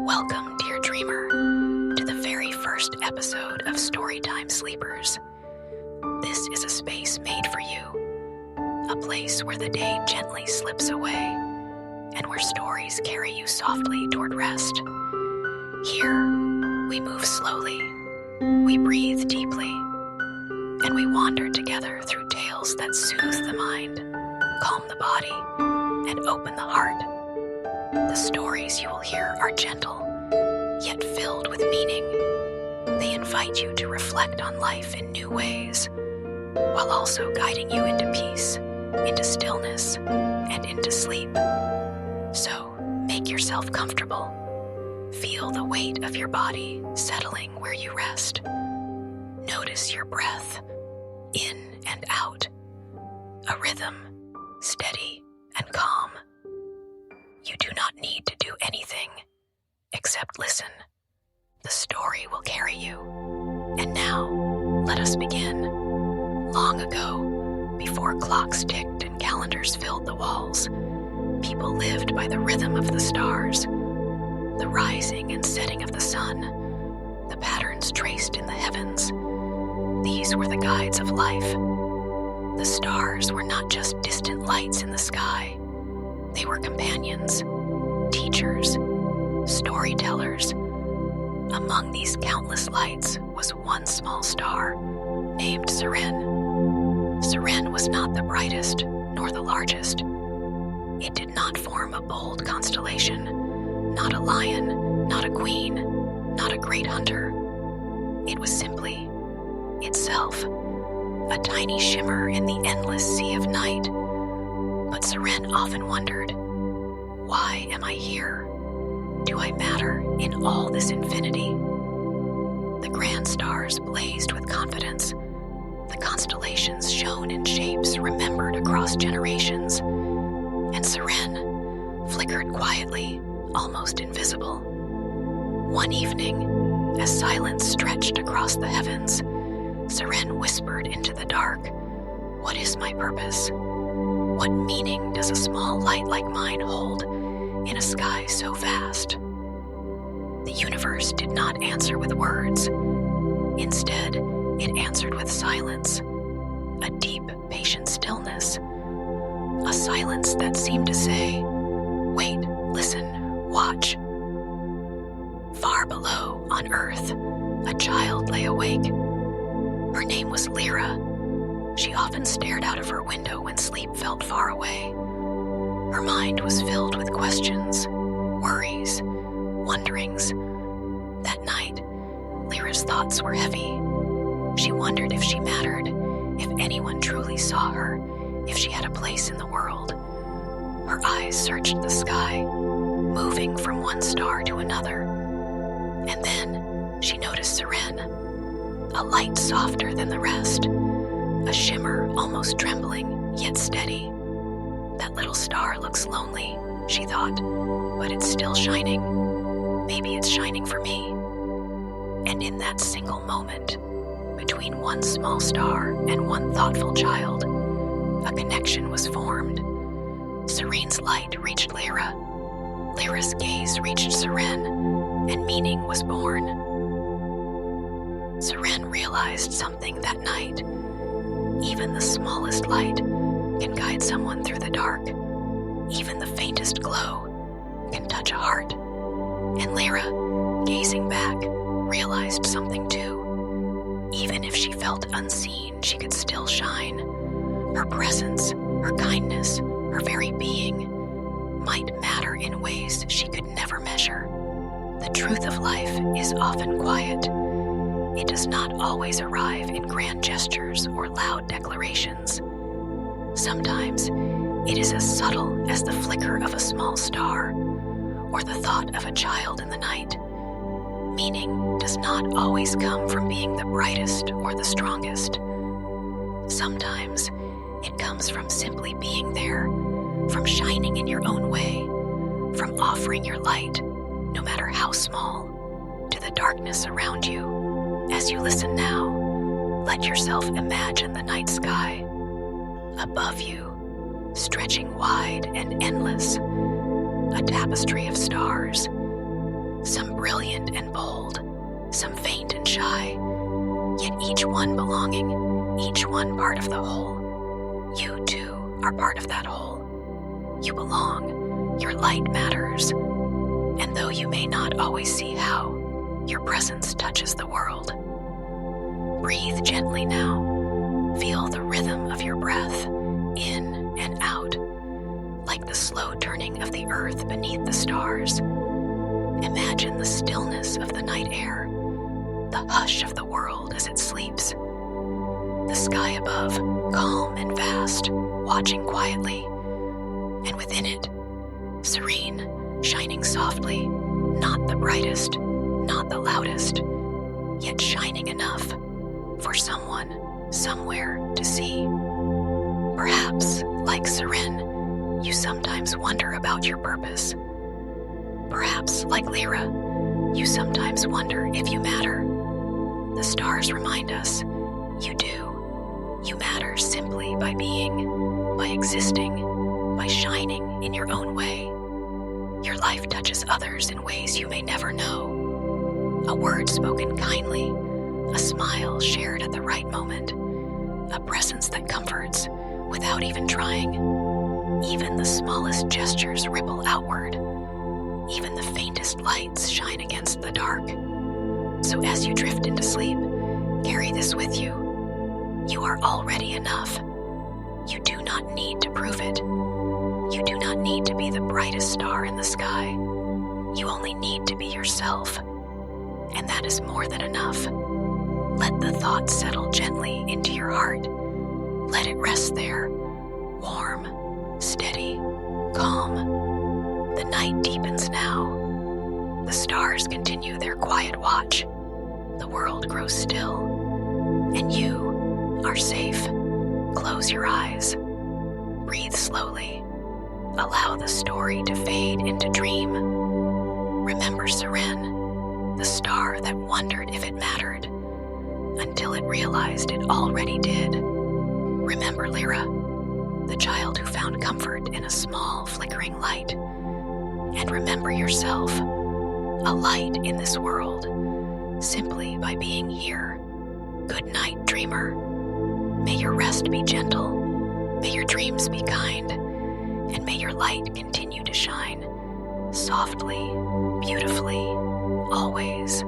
Welcome, dear dreamer, to the very first episode of Storytime Sleepers. This is a space made for you, a place where the day gently slips away and where stories carry you softly toward rest. Here, we move slowly, we breathe deeply, and we wander together through tales that soothe the mind, calm the body, and open the heart. The stories you will hear are gentle, yet filled with meaning. They invite you to reflect on life in new ways, while also guiding you into peace, into stillness, and into sleep. So, make yourself comfortable. Feel the weight of your body settling where you rest. Notice your breath, in and out, a rhythm, steady and calm. You do not need to do anything except listen. The story will carry you. And now, let us begin. Long ago, before clocks ticked and calendars filled the walls, people lived by the rhythm of the stars, the rising and setting of the sun, the patterns traced in the heavens. These were the guides of life. The stars were not just distant lights in the sky. They were companions, teachers, storytellers. Among these countless lights was one small star named Siren. Siren was not the brightest nor the largest. It did not form a bold constellation, not a lion, not a queen, not a great hunter. It was simply itself, a tiny shimmer in the endless sea of night. But Siren often wondered, why am I here? Do I matter in all this infinity? The grand stars blazed with confidence. The constellations shone in shapes remembered across generations. And Siren flickered quietly, almost invisible. One evening, as silence stretched across the heavens, Siren whispered into the dark, "What is my purpose? What meaning does a small light like mine hold in a sky so vast?" The universe did not answer with words. Instead, it answered with silence, a deep, patient stillness, a silence that seemed to say, "Wait, listen, watch." Far below, on Earth, a child lay awake. Her name was Lyra. She often stared out of her window when sleep felt far away. Her mind was filled with questions, worries, wonderings. That night, Lyra's thoughts were heavy. She wondered if she mattered, if anyone truly saw her, if she had a place in the world. Her eyes searched the sky, moving from one star to another. And then she noticed Siren, a light softer than the rest. A shimmer almost trembling, yet steady. That little star looks lonely, she thought, but it's still shining. Maybe it's shining for me. And in that single moment, between one small star and one thoughtful child, a connection was formed. Serene's light reached Lyra. Lyra's gaze reached Siren, and meaning was born. Siren realized something that night. Even the smallest light can guide someone through the dark. Even the faintest glow can touch a heart. And Lyra, gazing back, realized something too. Even if she felt unseen, she could still shine. Her presence, her kindness, her very being might matter in ways she could never measure. The truth of life is often quiet. It does not always arrive in grand gestures or loud declarations. Sometimes it is as subtle as the flicker of a small star or the thought of a child in the night. Meaning does not always come from being the brightest or the strongest. Sometimes it comes from simply being there, from shining in your own way, from offering your light, no matter how small, to the darkness around you. As you listen now, let yourself imagine the night sky above you, stretching wide and endless, a tapestry of stars, some brilliant and bold, some faint and shy, yet each one belonging, each one part of the whole. You, too, are part of that whole. You belong, your light matters, and though you may not always see how, your presence touches the world. Breathe gently now. Feel the rhythm of your breath, in and out, like the slow turning of the earth beneath the stars. Imagine the stillness of the night air, the hush of the world as it sleeps. The sky above, calm and vast, watching quietly, and within it, serene, shining softly, not the brightest, not the loudest, yet shining enough for someone, somewhere to see. Perhaps, like Seren, you sometimes wonder about your purpose. Perhaps, like Lyra, you sometimes wonder if you matter. The stars remind us, you do. You matter simply by being, by existing, by shining in your own way. Your life touches others in ways you may never know. A word spoken kindly, a smile shared at the right moment, a presence that comforts without even trying. Even the smallest gestures ripple outward. Even the faintest lights shine against the dark. So as you drift into sleep, carry this with you. You are already enough. You do not need to prove it. You do not need to be the brightest star in the sky. You only need to be yourself. And that is more than enough. Let the thought settle gently into your heart. Let it rest there, warm, steady, calm. The night deepens now. The stars continue their quiet watch. The world grows still. And you are safe. Close your eyes. Breathe slowly. Allow the story to fade into dream. Remember Seren, the star that wondered if it mattered, until it realized it already did. Remember Lyra, the child who found comfort in a small flickering light. And remember yourself, a light in this world, simply by being here. Good night, dreamer. May your rest be gentle, may your dreams be kind, and may your light continue to shine softly, beautifully, always.